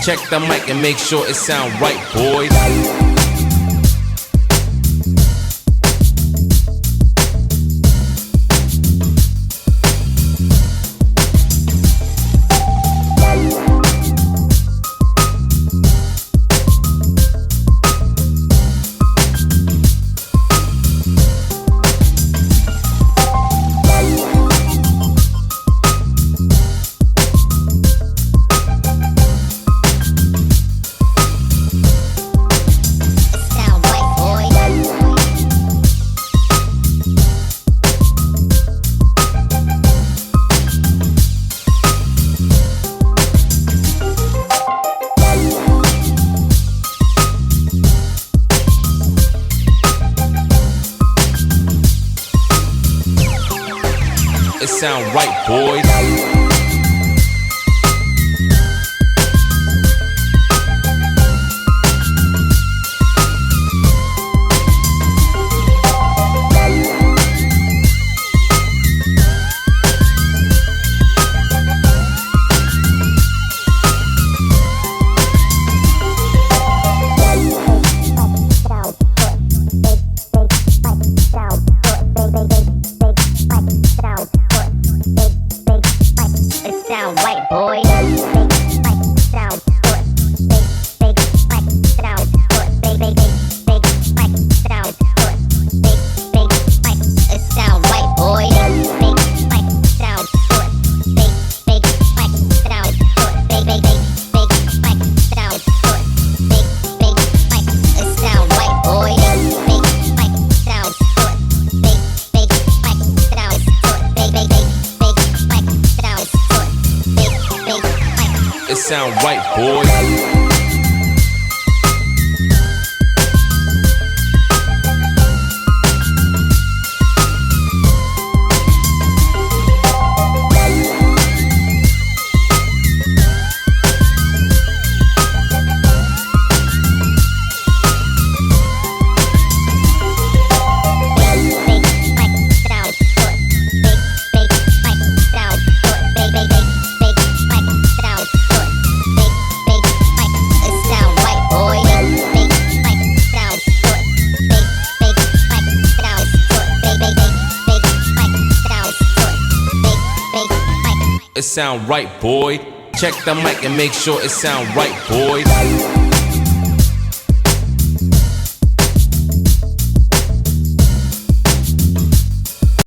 Check the mic and make sure it sound right, boys. It sound right, boys. It sound right, boys. It sound right, boy. Check the mic and make sure it sound right, boys.